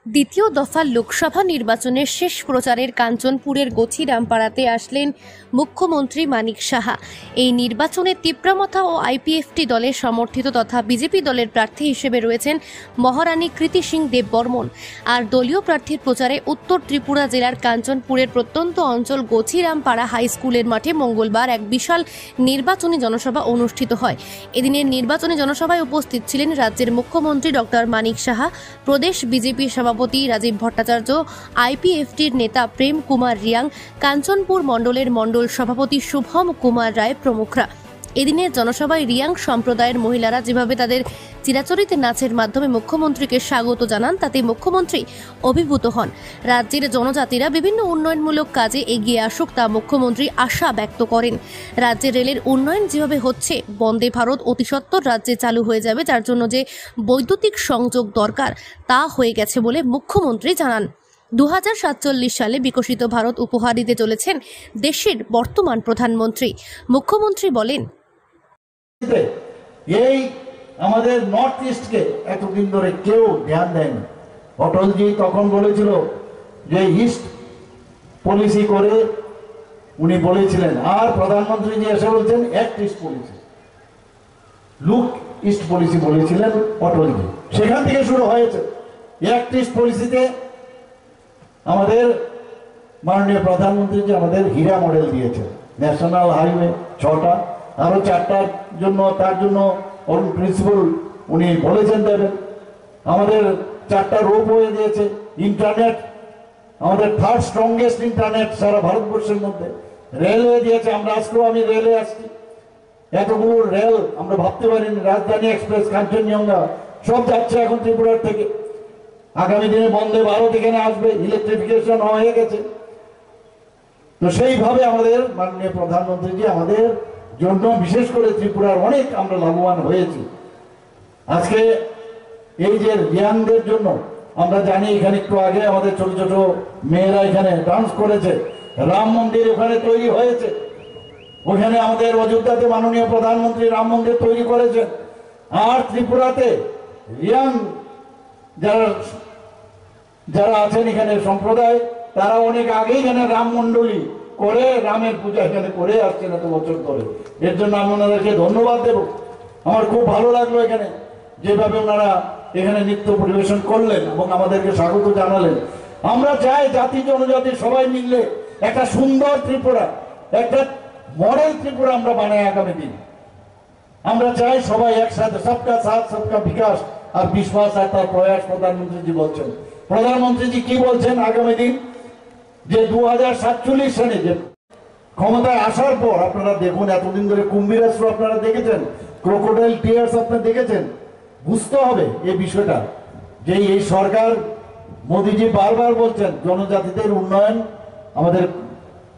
দ্বিতীয় দফা লোকসভা নির্বাচনের শেষ প্রচারের কাঞ্চনপুরের গছিরামপাড়াতে আসলেন মুখ্যমন্ত্রী মানিক সাহা। এই নির্বাচনে তিপ্রামথা ও আইপিএফটি দলের সমর্থিত তথা বিজেপি দলের প্রার্থী হিসেবে রয়েছেন মহারানী কৃতি সিং দেববর্মন। আর দলীয় প্রার্থীর প্রচারে উত্তর ত্রিপুরা জেলার কাঞ্চনপুরের প্রত্যন্ত অঞ্চল গছিরামপাড়া হাই স্কুলের মাঠে মঙ্গলবার এক বিশাল নির্বাচনী জনসভা অনুষ্ঠিত হয়। এদিনের নির্বাচনী জনসভায় উপস্থিত ছিলেন রাজ্যের মুখ্যমন্ত্রী ডক্টর মানিক সাহা, প্রদেশ বিজেপি সভাপতি রাজীব ভট্টাচার্য, আইপিএফটির নেতা প্রেম কুমার রিয়াং, কাঞ্চনপুর মণ্ডলের মণ্ডল সভাপতি শুভম কুমার রায় প্রমুখরা। এদিনের জনসভায় রিয়াং সম্প্রদায়ের মহিলারা যেভাবে তাদের চিরাচরিত নাচের মাধ্যমে মুখ্যমন্ত্রীকে স্বাগত জানান, তাতে মুখ্যমন্ত্রী অভিভূত হন। রাজ্যের জনজাতিরা বিভিন্ন উন্নয়নমূলক কাজে এগিয়ে আসুক তা মুখ্যমন্ত্রী আশা ব্যক্ত করেন। রাজ্যের রেলের উন্নয়ন যেভাবে হচ্ছে, বন্দে ভারত অতি সত্বর রাজ্যে চালু হয়ে যাবে, যার জন্য যে বৈদ্যুতিক সংযোগ দরকার তা হয়ে গেছে বলে মুখ্যমন্ত্রী জানান। 2047 সালে বিকশিত ভারত উপহার দিতে চলেছেন দেশের বর্তমান প্রধানমন্ত্রী। মুখ্যমন্ত্রী বলেন, এই আমাদের নর্থ ইস্টকে এতদিন ধরে কেউ ধ্যান দেয়নি। অটলজি তখন বলেছিল যে ইস্ট পলিসি করে উনি বলেছিলেন, আর প্রধানমন্ত্রী যে এসে বলছেন act east policy, look east policy বলেছিলেন অটলজি। সেখান থেকে শুরু হয়েছে অ্যাক্ট ইস্ট পলিসিতে। আমাদের মাননীয় প্রধানমন্ত্রী যে আমাদের হীরা মডেল দিয়েছে, ন্যাশনাল হাইওয়ে 6টা, আরো 4টার জন্য তার জন্য প্রিন্সিপাল উনি বলেছেন দেবেন। আমাদের 4টা রোপওয়ে দিয়েছে, ইন্টারনেট আমাদের থার্ড স্ট্রংগেস্ট ইন্টারনেট সারা ভারতবর্ষের মধ্যে, রেলওয়ে দিয়েছে। আমরা আজকেও আমি রেলে আসছি, এতগুলো রেল আমরা ভাবতে পারিনি। রাজধানী এক্সপ্রেস, কাঞ্চনজঙ্ঘা সব যাচ্ছে এখন ত্রিপুরার থেকে। আগামী দিনে বন্দে ভারত এখানে আসবে, ইলেকট্রিফিকেশন হয়ে গেছে। তো সেইভাবে আমাদের মাননীয় প্রধানমন্ত্রীজি আমাদের জন্য বিশেষ করে ত্রিপুরার অনেক আমরা লাভবান হয়েছি। আজকে এই যে ইয়াংদের জন্য আমরা জানি, এখানে একটু আগে আমাদের ছোট ছোট মেয়েরা এখানে ডান্স করেছে, রাম মন্দির ওখানে তৈরি হয়েছে। ওখানে আমাদের অযোধ্যাতে মাননীয় প্রধানমন্ত্রী রাম মন্দির তৈরি করেছেন। আর ত্রিপুরাতে ইয়াং যারা আছেন এখানে সম্প্রদায়, তারা অনেক আগেই এখানে রাম মন্ডলী করে রামের পূজা এখানে করে আসছেন এত বছর ধরে। এর জন্য আমি ওনাদেরকে ধন্যবাদ দেব। আমার খুব ভালো লাগলো এখানে যেভাবে ওনারা এখানে নৃত্য পরিবেশন করলেন এবং আমাদেরকে স্বাগত জানালেন। আমরা চাই জাতি জনজাতি সবাই মিললে একটা সুন্দর ত্রিপুরা, একটা মডেল ত্রিপুরা আমরা বানাই আগামী দিন। আমরা চাই সবাই একসাথে, সবকা সাথ সবকা বিকাশ আর বিশ্বাস আর তার প্রয়াস প্রধানমন্ত্রীজি বলছেন। প্রধানমন্ত্রীজি কি বলছেন আগামী দিন, যে 2047 সালে যে ক্ষমতায় আসার পর আপনারা দেখুন, এতদিন ধরে কুম্ভীরাস্ত্র আপনারা দেখেছেন, ক্রোকোডাইল টিয়ার্স আপনারা দেখেছেন। বুঝতে হবে এই বিষয়টা, যে এই সরকার মোদীজি বারবার বলছেন জনজাতিদের উন্নয়ন আমাদের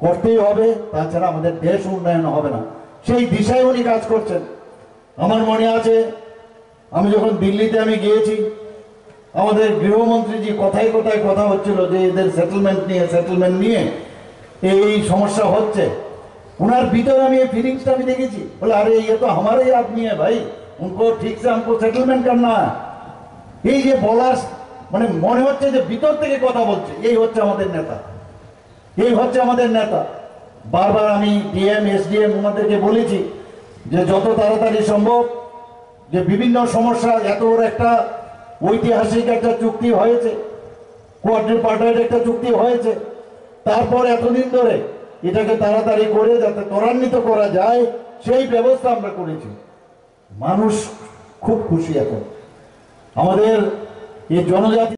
করতেই হবে, তাছাড়া আমাদের দেশ উন্নয়ন হবে না। সেই দিশায় উনি কাজ করছেন। আমার মনে আছে আমি যখন দিল্লিতে আমি গিয়েছি, আমাদের গৃহমন্ত্রীজি কথায় কথায় কথা হচ্ছিল যে এদের সেটেলমেন্ট নিয়ে এই সমস্যা হচ্ছে। ওনার ভিতরে আমি এই ফিলিংসটা আমি দেখেছি, বলে আরে ये तो हमारे ही आदमी है भाई, उनको ठीक से हमको सेटलमेंट करना है। এই যে বলার মানে মনে হচ্ছে যে ভিতর থেকে কথা বলছে, এই হচ্ছে আমাদের নেতা, এই হচ্ছে আমাদের নেতা। বারবার আমি ডিএম এসডিএম ওনাদেরকে বলেছি যে যত তাড়াতাড়ি সম্ভব, যে বিভিন্ন সমস্যা, এত বড় একটা ঐতিহাসিক একটা চুক্তি হয়েছে, কোয়াড্রিপার্টাইট একটা চুক্তি হয়েছে, তারপর এতদিন ধরে এটাকে তাড়াতাড়ি করে যাতে ত্বরান্বিত করা যায় সেই ব্যবস্থা আমরা করেছি। মানুষ খুব খুশি এখন। আমাদের এই জনজাতি